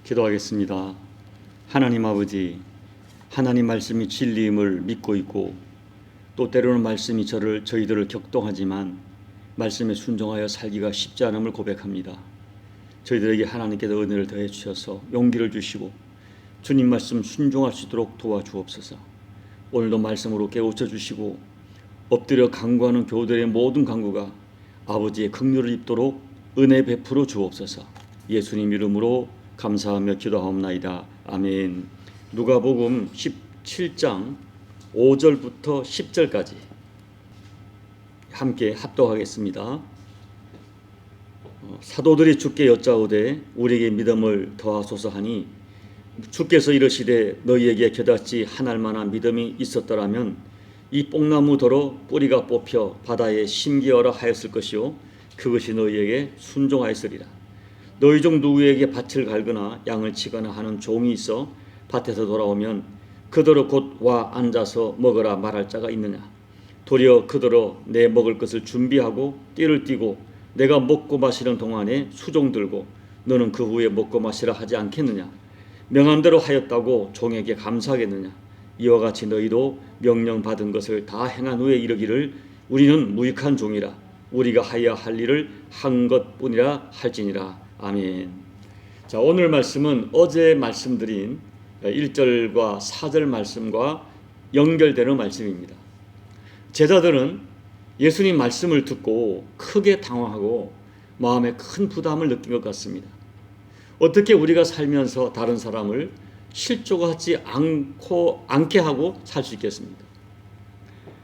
기도하겠습니다. 하나님 아버지, 하나님 말씀이 진리임을 믿고 있고 또 때로는 말씀이 저희들을 격동하지만 말씀에 순종하여 살기가 쉽지 않음을 고백합니다. 저희들에게 하나님께서 은혜를 더해 주셔서 용기를 주시고 주님 말씀 순종할 수 있도록 도와주옵소서. 오늘도 말씀으로 깨우쳐 주시고 엎드려 간구하는 교우들의 모든 간구가 아버지의 긍휼을 입도록 은혜 베풀어 주옵소서. 예수님 이름으로 감사하며 기도하옵나이다. 아멘. 누가복음 17장 5절부터 10절까지 함께 합독하겠습니다. 사도들이 주께 여짜오되 우리에게 믿음을 더하소서 하니 주께서 이르시되 너희에게 겨자씨 한 알만한 믿음이 있었더라면 이 뽕나무더러 뿌리가 뽑혀 바다에 심기어라 하였을 것이요 그것이 너희에게 순종하였으리라. 너희 중 누구에게 밭을 갈거나 양을 치거나 하는 종이 있어 밭에서 돌아오면 그더러 곧 와 앉아서 먹으라 말할 자가 있느냐? 도리어 그더러 내 먹을 것을 준비하고 띠를 띠고 내가 먹고 마시는 동안에 수종 들고 너는 그 후에 먹고 마시라 하지 않겠느냐? 명한대로 하였다고 종에게 감사하겠느냐? 이와 같이 너희도 명령받은 것을 다 행한 후에 이르기를 우리는 무익한 종이라 우리가 하여야 할 일을 한 것뿐이라 할지니라. 아멘. 자, 오늘 말씀은 어제 말씀드린 1절과 4절 말씀과 연결되는 말씀입니다. 제자들은 예수님 말씀을 듣고 크게 당황하고 마음에 큰 부담을 느낀 것 같습니다. 어떻게 우리가 살면서 다른 사람을 실족하지 않게 하고 살 수 있겠습니까?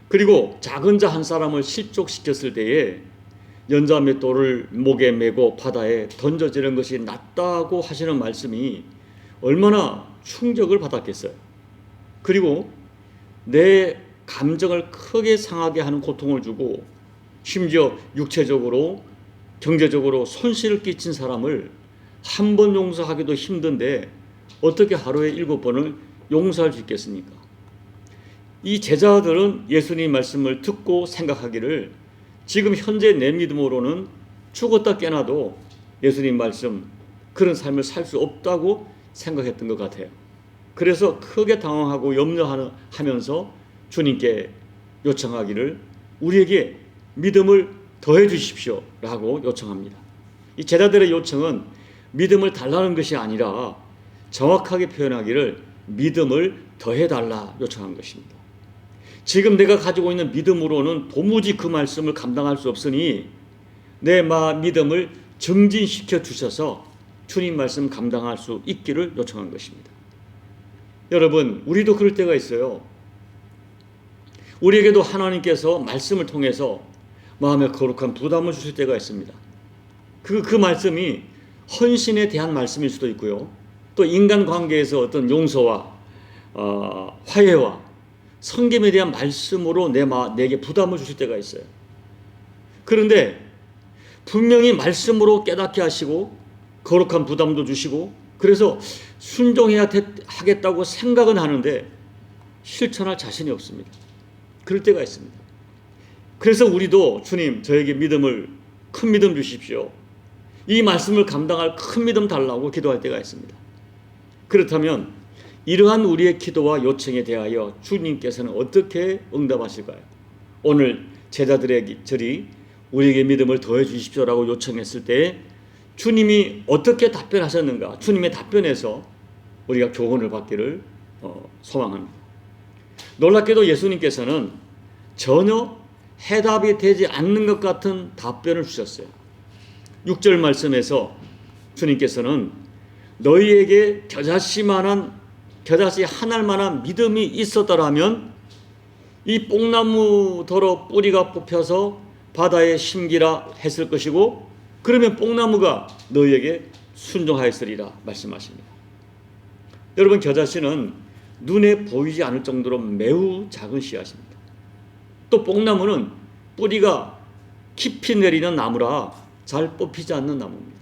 그리고 작은 자 한 사람을 실족시켰을 때에 연자맷돌을 목에 메고 바다에 던져지는 것이 낫다고 하시는 말씀이 얼마나 충격을 받았겠어요. 그리고 내 감정을 크게 상하게 하는 고통을 주고 심지어 육체적으로 경제적으로 손실을 끼친 사람을 한 번 용서하기도 힘든데 어떻게 하루에 7번을 용서할 수 있겠습니까? 이 제자들은 예수님 말씀을 듣고 생각하기를 지금 현재 내 믿음으로는 죽었다 깨나도 예수님 말씀 그런 삶을 살 수 없다고 생각했던 것 같아요. 그래서 크게 당황하고 염려하면서 주님께 요청하기를 우리에게 믿음을 더해 주십시오 라고 요청합니다. 이 제자들의 요청은 믿음을 달라는 것이 아니라 정확하게 표현하기를 믿음을 더해달라 요청한 것입니다. 지금 내가 가지고 있는 믿음으로는 도무지 그 말씀을 감당할 수 없으니 내 믿음을 증진시켜 주셔서 주님 말씀 감당할 수 있기를 요청한 것입니다. 여러분, 우리도 그럴 때가 있어요. 우리에게도 하나님께서 말씀을 통해서 마음에 거룩한 부담을 주실 때가 있습니다. 그 말씀이 헌신에 대한 말씀일 수도 있고요. 또 인간관계에서 어떤 용서와 화해와 성김에 대한 말씀으로 내게 부담을 주실 때가 있어요. 그런데 분명히 말씀으로 깨닫게 하시고 거룩한 부담도 주시고 그래서 순종해야 하겠다고 생각은 하는데 실천할 자신이 없습니다. 그럴 때가 있습니다. 그래서 우리도 주님 저에게 큰 믿음 주십시오. 이 말씀을 감당할 큰 믿음 달라고 기도할 때가 있습니다. 그렇다면 이러한 우리의 기도와 요청에 대하여 주님께서는 어떻게 응답하실까요? 오늘 제자들이 우리에게 믿음을 더해 주십시오라고 요청했을 때 주님이 어떻게 답변하셨는가? 주님의 답변에서 우리가 교훈을 받기를 소망합니다. 놀랍게도 예수님께서는 전혀 해답이 되지 않는 것 같은 답변을 주셨어요. 6절 말씀에서 주님께서는 너희에게 겨자씨 한 알만한 믿음이 있었더라면 이 뽕나무더러 뿌리가 뽑혀서 바다에 심기라 했을 것이고 그러면 뽕나무가 너희에게 순종하였으리라 말씀하십니다. 여러분, 겨자씨는 눈에 보이지 않을 정도로 매우 작은 씨앗입니다. 또 뽕나무는 뿌리가 깊이 내리는 나무라 잘 뽑히지 않는 나무입니다.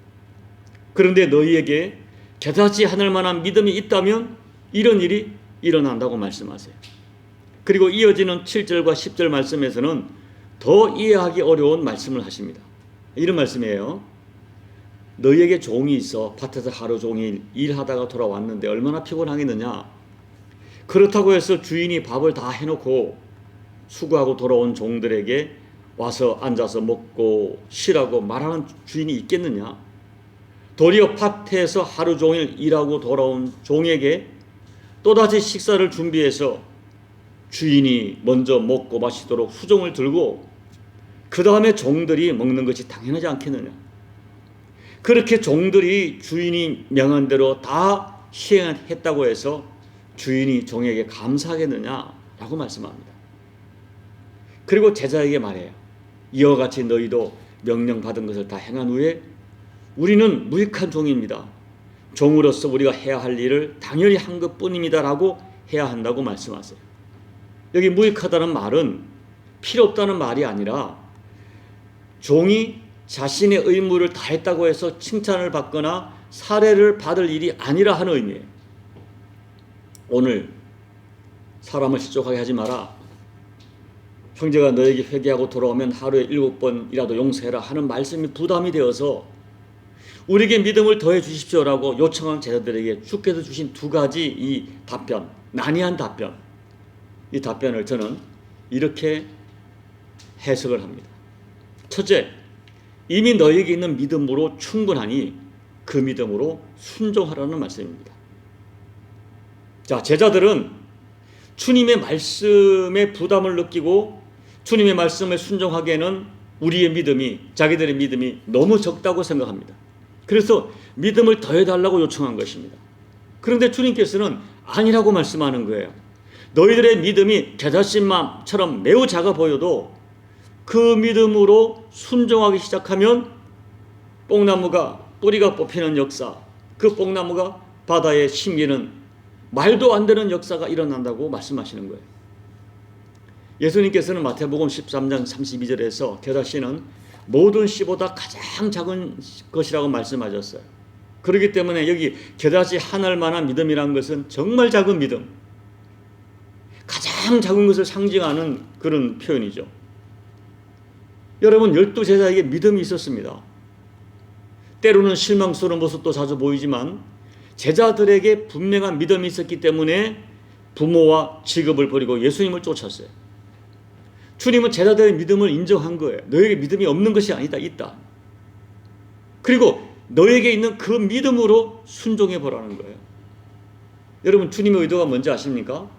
그런데 너희에게 겨자씨 한 알만한 믿음이 있다면 이런 일이 일어난다고 말씀하세요. 그리고 이어지는 7절과 10절 말씀에서는 더 이해하기 어려운 말씀을 하십니다. 이런 말씀이에요. 너희에게 종이 있어 밭에서 하루 종일 일하다가 돌아왔는데 얼마나 피곤하겠느냐. 그렇다고 해서 주인이 밥을 다 해놓고 수고하고 돌아온 종들에게 와서 앉아서 먹고 쉬라고 말하는 주인이 있겠느냐. 도리어 밭에서 하루 종일 일하고 돌아온 종에게 또다시 식사를 준비해서 주인이 먼저 먹고 마시도록 수종을 들고 그 다음에 종들이 먹는 것이 당연하지 않겠느냐. 그렇게 종들이 주인이 명한 대로 다 시행했다고 해서 주인이 종에게 감사하겠느냐라고 말씀합니다. 그리고 제자에게 말해요. 이와 같이 너희도 명령받은 것을 다 행한 후에 우리는 무익한 종입니다. 종으로서 우리가 해야 할 일을 당연히 한 것뿐입니다라고 해야 한다고 말씀하세요. 여기 무익하다는 말은 필요 없다는 말이 아니라 종이 자신의 의무를 다했다고 해서 칭찬을 받거나 사례를 받을 일이 아니라 하는 의미예요. 오늘 사람을 실족하게 하지 마라. 형제가 너에게 회개하고 돌아오면 하루에 7번이라도 용서해라 하는 말씀이 부담이 되어서 우리에게 믿음을 더해 주십시오라고 요청한 제자들에게 주께서 주신 두 가지 이 답변, 난이한 답변, 이 답변을 저는 이렇게 해석을 합니다. 첫째, 이미 너에게 있는 믿음으로 충분하니 그 믿음으로 순종하라는 말씀입니다. 자, 제자들은 주님의 말씀에 부담을 느끼고 주님의 말씀에 순종하기에는 우리의 믿음이, 자기들의 믿음이 너무 적다고 생각합니다. 그래서 믿음을 더해달라고 요청한 것입니다. 그런데 주님께서는 아니라고 말씀하는 거예요. 너희들의 믿음이 겨자씨만처럼 매우 작아 보여도 그 믿음으로 순종하기 시작하면 뽕나무가 뿌리가 뽑히는 역사, 그 뽕나무가 바다에 심기는 말도 안 되는 역사가 일어난다고 말씀하시는 거예요. 예수님께서는 마태복음 13장 32절에서 겨자씨는 모든 씨보다 가장 작은 것이라고 말씀하셨어요. 그렇기 때문에 여기 겨자씨 한 알만한 믿음이라는 것은 정말 작은 믿음, 가장 작은 것을 상징하는 그런 표현이죠. 여러분, 12제자에게 믿음이 있었습니다. 때로는 실망스러운 모습도 자주 보이지만 제자들에게 분명한 믿음이 있었기 때문에 부모와 직업을 버리고 예수님을 쫓았어요. 주님은 제자들의 믿음을 인정한 거예요. 너에게 믿음이 없는 것이 아니다, 있다. 그리고 너에게 있는 그 믿음으로 순종해 보라는 거예요. 여러분, 주님의 의도가 뭔지 아십니까?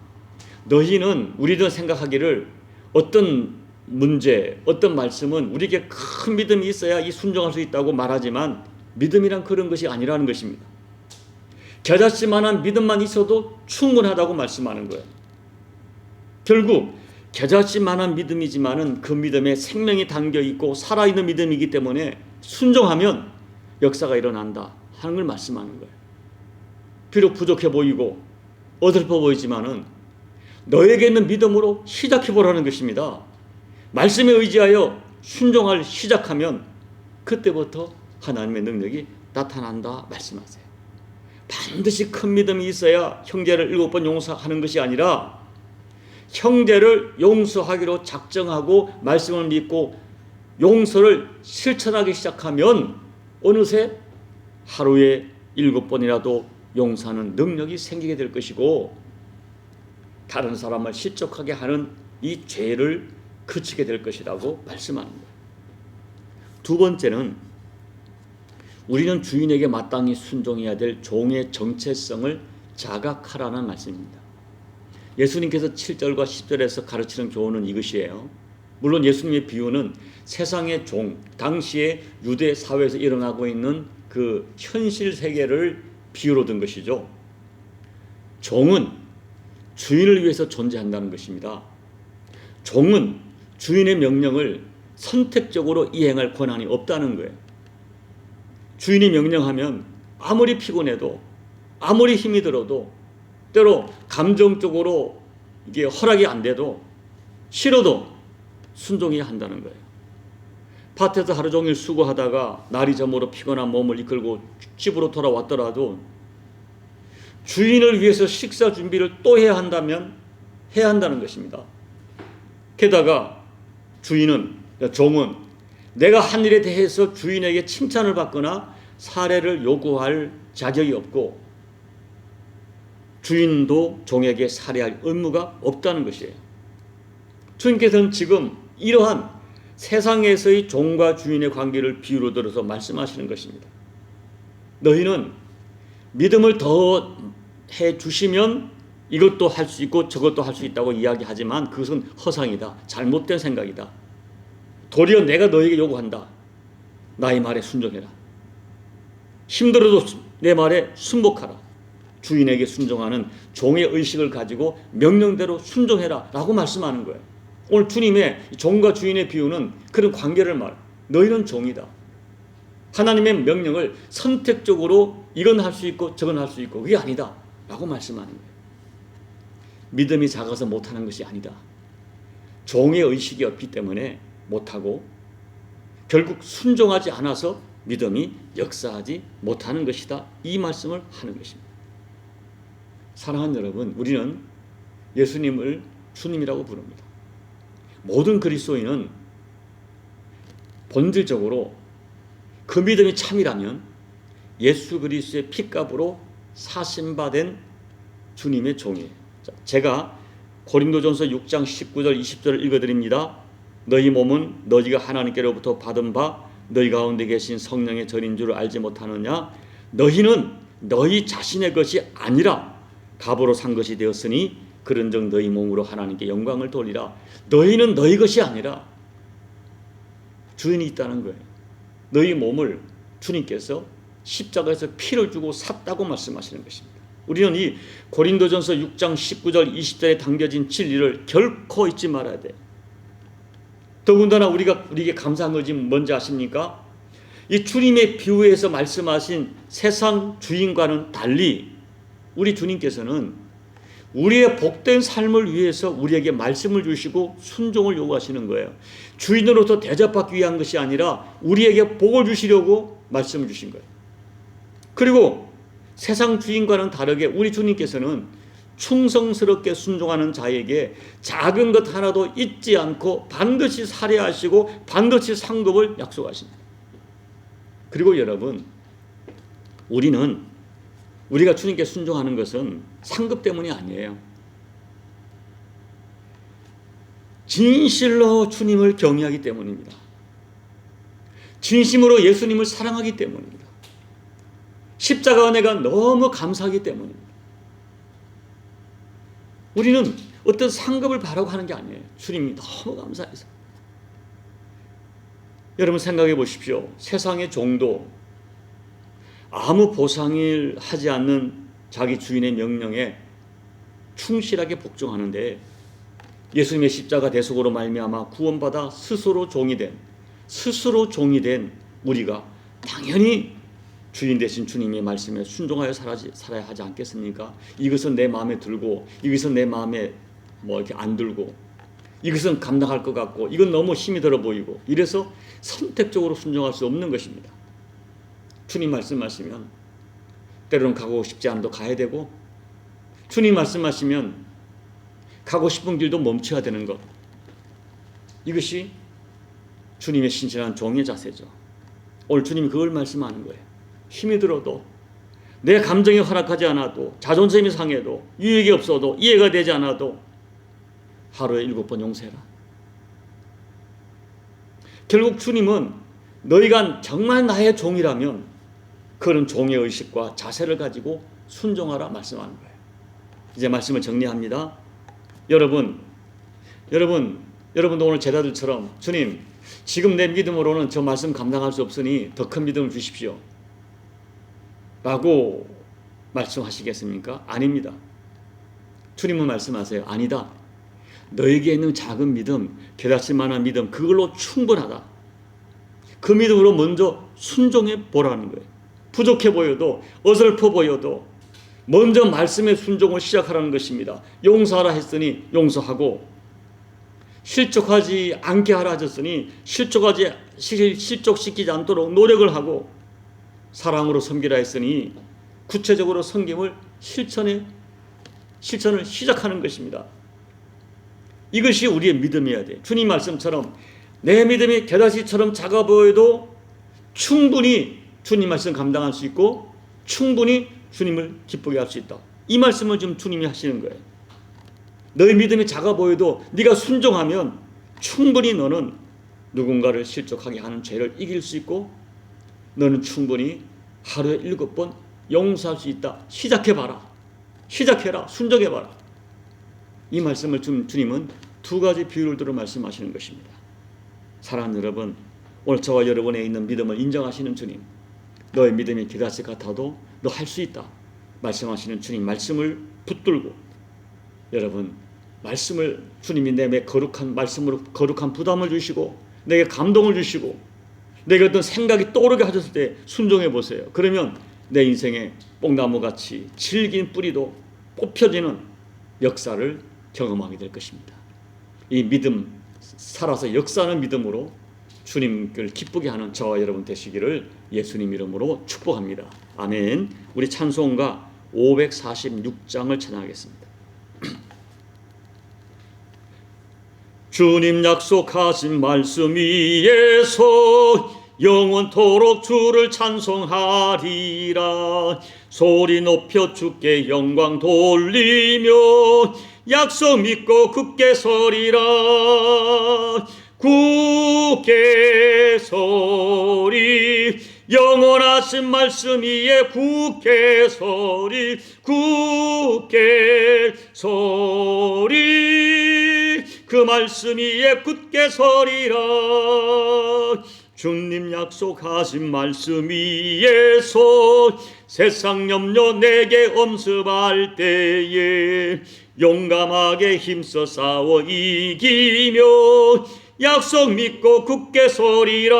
너희는, 우리도 생각하기를 어떤 문제, 어떤 말씀은 우리에게 큰 믿음이 있어야 이 순종할 수 있다고 말하지만 믿음이란 그런 것이 아니라는 것입니다. 겨자씨만한 믿음만 있어도 충분하다고 말씀하는 거예요. 결국 겨자씨만한 믿음이지만은 그 믿음에 생명이 담겨 있고 살아있는 믿음이기 때문에 순종하면 역사가 일어난다 하는 걸 말씀하는 거예요. 비록 부족해 보이고 어설퍼 보이지만은 너에게 있는 믿음으로 시작해 보라는 것입니다. 말씀에 의지하여 순종을 시작하면 그때부터 하나님의 능력이 나타난다 말씀하세요. 반드시 큰 믿음이 있어야 형제를 7번 용서하는 것이 아니라 형제를 용서하기로 작정하고 말씀을 믿고 용서를 실천하기 시작하면 어느새 하루에 7번이라도 용서하는 능력이 생기게 될 것이고 다른 사람을 실족하게 하는 이 죄를 그치게 될 것이라고 말씀하는 거예요. 두 번째는 우리는 주인에게 마땅히 순종해야 될 종의 정체성을 자각하라는 말씀입니다. 예수님께서 7절과 10절에서 가르치는 교훈은 이것이에요. 물론 예수님의 비유는 세상의 종, 당시의 유대 사회에서 일어나고 있는 그 현실 세계를 비유로 든 것이죠. 종은 주인을 위해서 존재한다는 것입니다. 종은 주인의 명령을 선택적으로 이행할 권한이 없다는 거예요. 주인이 명령하면 아무리 피곤해도 아무리 힘이 들어도 때로 감정적으로 이게 허락이 안 돼도 싫어도 순종해야 한다는 거예요. 밭에서 하루 종일 수고하다가 날이 저물어 피곤한 몸을 이끌고 집으로 돌아왔더라도 주인을 위해서 식사 준비를 또 해야 한다면 해야 한다는 것입니다. 게다가 종은 내가 한 일에 대해서 주인에게 칭찬을 받거나 사례를 요구할 자격이 없고 주인도 종에게 살해할 의무가 없다는 것이에요. 주님께서는 지금 이러한 세상에서의 종과 주인의 관계를 비유로 들어서 말씀하시는 것입니다. 너희는 믿음을 더 해주시면 이것도 할 수 있고 저것도 할 수 있다고 이야기하지만 그것은 허상이다. 잘못된 생각이다. 도리어 내가 너에게 요구한다. 나의 말에 순종해라. 힘들어도 내 말에 순복하라. 주인에게 순종하는 종의 의식을 가지고 명령대로 순종해라 라고 말씀하는 거예요. 오늘 주님의 종과 주인의 비유는 그런 관계를 말해요. 너희는 종이다. 하나님의 명령을 선택적으로 이건 할 수 있고 저건 할 수 있고 그게 아니다 라고 말씀하는 거예요. 믿음이 작아서 못하는 것이 아니다. 종의 의식이 없기 때문에 못하고 결국 순종하지 않아서 믿음이 역사하지 못하는 것이다. 이 말씀을 하는 것입니다. 사랑하는 여러분, 우리는 예수님을 주님이라고 부릅니다. 모든 그리스도인은 본질적으로 그 믿음이 참이라면 예수 그리스도의 피값으로 사심받은 주님의 종이에요. 제가 고린도전서 6장 19절 20절을 읽어드립니다. 너희 몸은 너희가 하나님께로부터 받은 바 너희 가운데 계신 성령의 전인 줄 알지 못하느냐. 너희는 너희 자신의 것이 아니라 값으로 산 것이 되었으니 그런즉 너희 몸으로 하나님께 영광을 돌리라. 너희는 너희 것이 아니라 주인이 있다는 거예요. 너희 몸을 주님께서 십자가에서 피를 주고 샀다고 말씀하시는 것입니다. 우리는 이 고린도전서 6장 19절 20절에 담겨진 진리를 결코 잊지 말아야 돼요. 더군다나 우리에게 감사한 것이 뭔지 아십니까? 이 주님의 비유에서 말씀하신 세상 주인과는 달리 우리 주님께서는 우리의 복된 삶을 위해서 우리에게 말씀을 주시고 순종을 요구하시는 거예요. 주인으로서 대접받기 위한 것이 아니라 우리에게 복을 주시려고 말씀을 주신 거예요. 그리고 세상 주인과는 다르게 우리 주님께서는 충성스럽게 순종하는 자에게 작은 것 하나도 잊지 않고 반드시 살해하시고 반드시 상급을 약속하십니다. 그리고 여러분, 우리가 주님께 순종하는 것은 상급 때문이 아니에요. 진실로 주님을 경외하기 때문입니다. 진심으로 예수님을 사랑하기 때문입니다. 십자가 은혜가 너무 감사하기 때문입니다. 우리는 어떤 상급을 바라고 하는 게 아니에요. 주님이 너무 감사해서. 여러분 생각해 보십시오. 세상의 종도 아무 보상을 하지 않는 자기 주인의 명령에 충실하게 복종하는데 예수님의 십자가 대속으로 말미암아 구원받아 스스로 종이 된 우리가 당연히 주인 되신 주님의 말씀에 순종하여 살아야 하지 않겠습니까? 이것은 내 마음에 들고 이것은 내 마음에 이렇게 안 들고 이것은 감당할 것 같고 이건 너무 힘이 들어 보이고 이래서 선택적으로 순종할 수 없는 것입니다. 주님 말씀하시면 때로는 가고 싶지 않아도 가야 되고 주님 말씀하시면 가고 싶은 길도 멈춰야 되는 것. 이것이 주님의 신실한 종의 자세죠. 오늘 주님이 그걸 말씀하는 거예요. 힘이 들어도 내 감정이 허락하지 않아도 자존심이 상해도 유익이 없어도 이해가 되지 않아도 하루에 7번 용서해라. 결국 주님은 너희가 정말 나의 종이라면 그런 종의 의식과 자세를 가지고 순종하라 말씀하는 거예요. 이제 말씀을 정리합니다. 여러분도 오늘 제자들처럼 주님 지금 내 믿음으로는 저 말씀 감당할 수 없으니 더 큰 믿음을 주십시오 라고 말씀하시겠습니까? 아닙니다. 주님은 말씀하세요. 아니다. 너에게 있는 작은 믿음, 깨닫을 만한 믿음 그걸로 충분하다. 그 믿음으로 먼저 순종해 보라는 거예요. 부족해 보여도 어설퍼 보여도 먼저 말씀의 순종을 시작하라는 것입니다. 용서하라 했으니 용서하고 실족하지 않게 하라 하셨으니 실족시키지 않도록 노력을 하고 사랑으로 섬기라 했으니 구체적으로 섬김을 실천을 시작하는 것입니다. 이것이 우리의 믿음이어야 돼. 주님 말씀처럼 내 믿음이 겨자씨처럼 작아 보여도 충분히 주님 말씀 감당할 수 있고 충분히 주님을 기쁘게 할 수 있다. 이 말씀을 지금 주님이 하시는 거예요. 너의 믿음이 작아 보여도 네가 순종하면 충분히 너는 누군가를 실족하게 하는 죄를 이길 수 있고 너는 충분히 하루에 7번 용서할 수 있다. 시작해봐라. 시작해라. 순종해봐라. 이 말씀을 주님은 두 가지 비유를 들어 말씀하시는 것입니다. 사랑하는 여러분, 오늘 저와 여러분에 있는 믿음을 인정하시는 주님, 너의 믿음이 기다릴 것 같아도 너 할 수 있다 말씀하시는 주님 말씀을 붙들고, 여러분 말씀을 주님이 내게 거룩한 말씀으로 거룩한 부담을 주시고 내게 감동을 주시고 내게 어떤 생각이 떠오르게 하셨을 때 순종해 보세요. 그러면 내 인생에 뽕나무같이 질긴 뿌리도 뽑혀지는 역사를 경험하게 될 것입니다. 이 믿음, 살아서 역사하는 믿음으로 주님을 기쁘게 하는 저와 여러분 되시기를 예수님 이름으로 축복합니다. 아멘. 우리 찬송가 546장을 찬양하겠습니다. 주님 약속하신 말씀 위에서 영원토록 주를 찬송하리라. 소리 높여 주께 영광 돌리며 약속 믿고 굳게 서리라. 굳게 서리. 영원하신 말씀 위에 굳게 서리. 굳게 서리. 그 말씀 위에 굳게 서리라. 주님 약속하신 말씀 위에서 세상 염려 내게 엄습할 때에 용감하게 힘써 싸워 이기며 약속 믿고 굳게 서리라.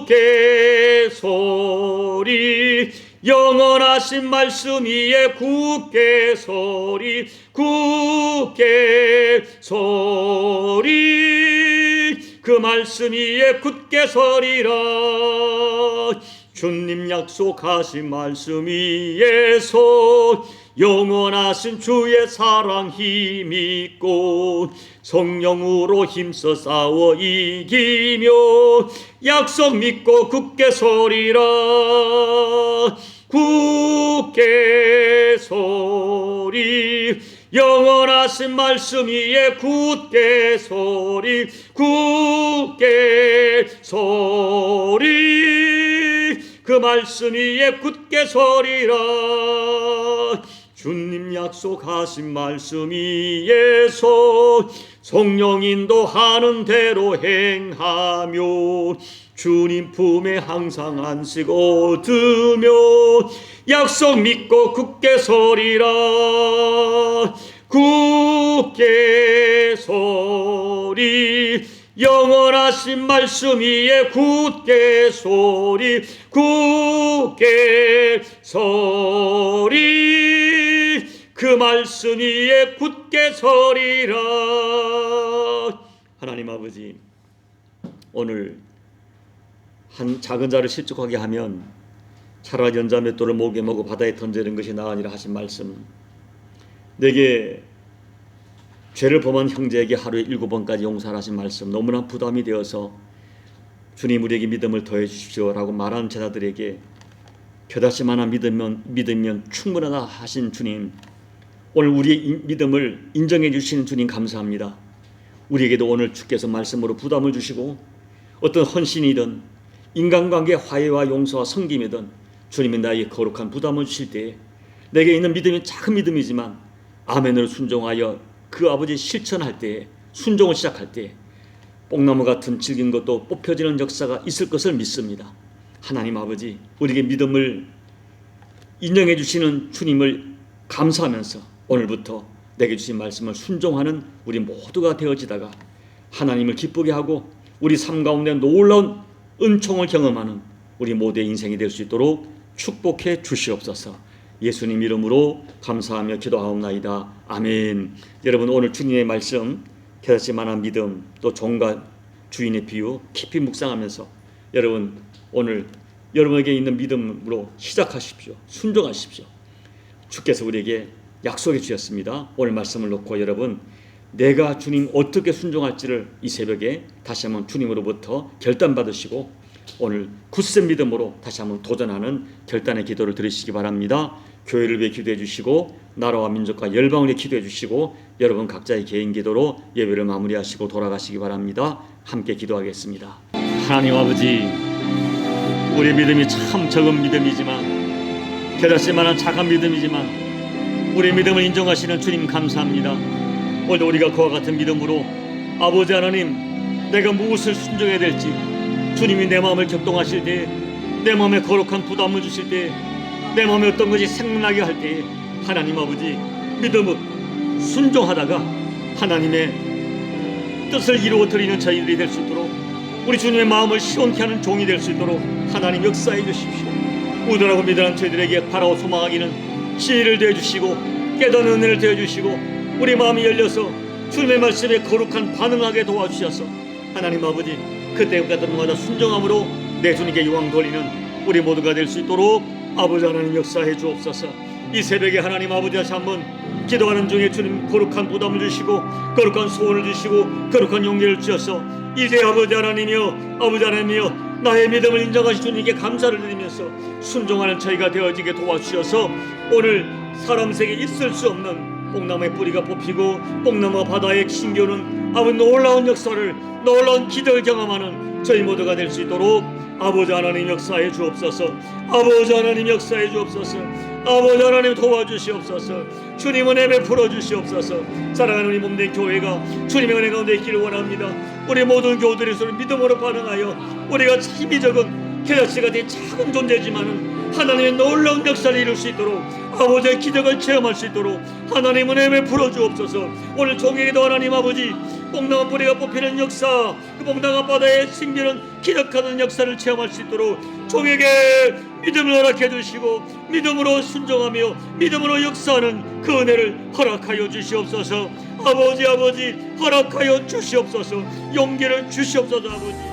굳게 서리. 영원하신 말씀 위에 굳게 서리. 굳게 서리. 그 말씀 위에 굳게 서리라. 주님 약속하신 말씀 위에서 영원하신 주의 사랑 힘있고 성령으로 힘써 싸워 이기며 약속 믿고 굳게 서리라. 굳게 서리. 영원하신 말씀 위에 굳게 서리. 굳게 서리. 그 말씀 위에 굳게 서리라. 주님 약속하신 말씀 위에서 성령 인도하는 대로 행하며 주님 품에 항상 안식 얻으며 약속 믿고 굳게 서리라. 굳게 서리. 영원하신 말씀 위에 굳게 서리. 굳게 서리. 그 말씀 위에 굳게 서리라. 하나님 아버지, 오늘 한 작은 자를 실족하게 하면 차라리 연자 맷돌을 목에 매고 바다에 던지는 것이 나으니라 하신 말씀, 내게 죄를 범한 형제에게 하루에 7번까지 용서하신 말씀 너무나 부담이 되어서 주님 우리에게 믿음을 더해 주십시오라고 말하는 제자들에게 겨다시만한 믿으면 충분하다 하신 주님, 오늘 우리의 믿음을 인정해 주시는 주님 감사합니다. 우리에게도 오늘 주께서 말씀으로 부담을 주시고 어떤 헌신이든 인간관계 화해와 용서와 섬김이든 주님이 나에게 거룩한 부담을 주실 때에 내게 있는 믿음이 작은 믿음이지만 아멘으로 순종하여 그 아버지 실천할 때에, 순종을 시작할 때에 뽕나무 같은 질긴 것도 뽑혀지는 역사가 있을 것을 믿습니다. 하나님 아버지, 우리에게 믿음을 인정해 주시는 주님을 감사하면서 오늘부터 내게 주신 말씀을 순종하는 우리 모두가 되어지다가 하나님을 기쁘게 하고 우리 삶 가운데 놀라운 은총을 경험하는 우리 모두의 인생이 될 수 있도록 축복해 주시옵소서. 예수님 이름으로 감사하며 기도하옵나이다. 아멘. 여러분, 오늘 주님의 말씀 깨닫지 만한 믿음, 또 종과 주인의 비유 깊이 묵상하면서 여러분 오늘 여러분에게 있는 믿음으로 시작하십시오. 순종하십시오. 주께서 우리에게 약속해 주셨습니다. 오늘 말씀을 놓고 여러분, 내가 주님 어떻게 순종할지를 이 새벽에 다시 한번 주님으로부터 결단 받으시고 오늘 굳센 믿음으로 다시 한번 도전하는 결단의 기도를 드리시기 바랍니다. 교회를 위해 기도해 주시고 나라와 민족과 열방을 위해 기도해 주시고 여러분 각자의 개인 기도로 예배를 마무리하시고 돌아가시기 바랍니다. 함께 기도하겠습니다. 하나님 아버지, 우리 믿음이 참 적은 믿음이지만 깨닫을 만한 작은 믿음이지만 우리 믿음을 인정하시는 주님 감사합니다. 오늘 우리가 그와 같은 믿음으로 아버지 하나님, 내가 무엇을 순종해야 될지 주님이 내 마음을 격동하실 때, 내 마음에 거룩한 부담을 주실 때, 내 마음에 어떤 것이 생각나게 할 때 하나님 아버지 믿음으로 순종하다가 하나님의 뜻을 이루어 드리는 저희들이 될 수 있도록, 우리 주님의 마음을 시원케 하는 종이 될 수 있도록 하나님 역사해 주십시오. 우둔하고 믿으는 저희들에게 바라고 소망하기는 지혜를 더해주시고 깨닫는 은혜를 더해주시고 우리 마음이 열려서 주님의 말씀에 거룩한 반응하게 도와주셔서 하나님 아버지 그때마다 순종함으로 내 주님께 영광 돌리는 우리 모두가 될 수 있도록 아버지 하나님 역사해 주옵소서. 이 새벽에 하나님 아버지 다시 한번 기도하는 중에 주님 거룩한 부담을 주시고 거룩한 소원을 주시고 거룩한 용기를 주셔서 이제 아버지 하나님이여 나의 믿음을 인정하신 주님께 감사를 드리면서 순종하는 저희가 되어지게 도와주셔서 오늘 사람 세계에 있을 수 없는 뽕나무의 뿌리가 뽑히고 뽕나무와 바다에 신겨오는 아버지 놀라운 역사를, 놀라운 기적을 경험하는 저희 모두가 될 수 있도록 아버지 하나님 역사해 주옵소서. 아버지 하나님 역사해 주옵소서. 아버지 하나님 도와주시옵소서. 주님 은혜 베풀어 주시옵소서. 사랑하는 우리 몸된 교회가 주님의 은혜 가운데 있기를 원합니다. 우리 모든 교우들이 서로 믿음으로 반응하여 우리가 힘이 적은 겨자씨 같은 작은 존재지만은 하나님의 놀라운 역사를 이룰 수 있도록 아버지의 기적을 체험할 수 있도록 하나님 은혜 베풀어 주옵소서. 오늘 종에게도 하나님 아버지 뽕나무 뿌리가 뽑히는 역사, 그 뽕나무 바다에 신기는 기적하는 역사를 체험할 수 있도록 종에게 믿음을 허락해 주시고 믿음으로 순종하며 믿음으로 역사하는 그 은혜를 허락하여 주시옵소서. 아버지 허락하여 주시옵소서. 용기를 주시옵소서. 아버지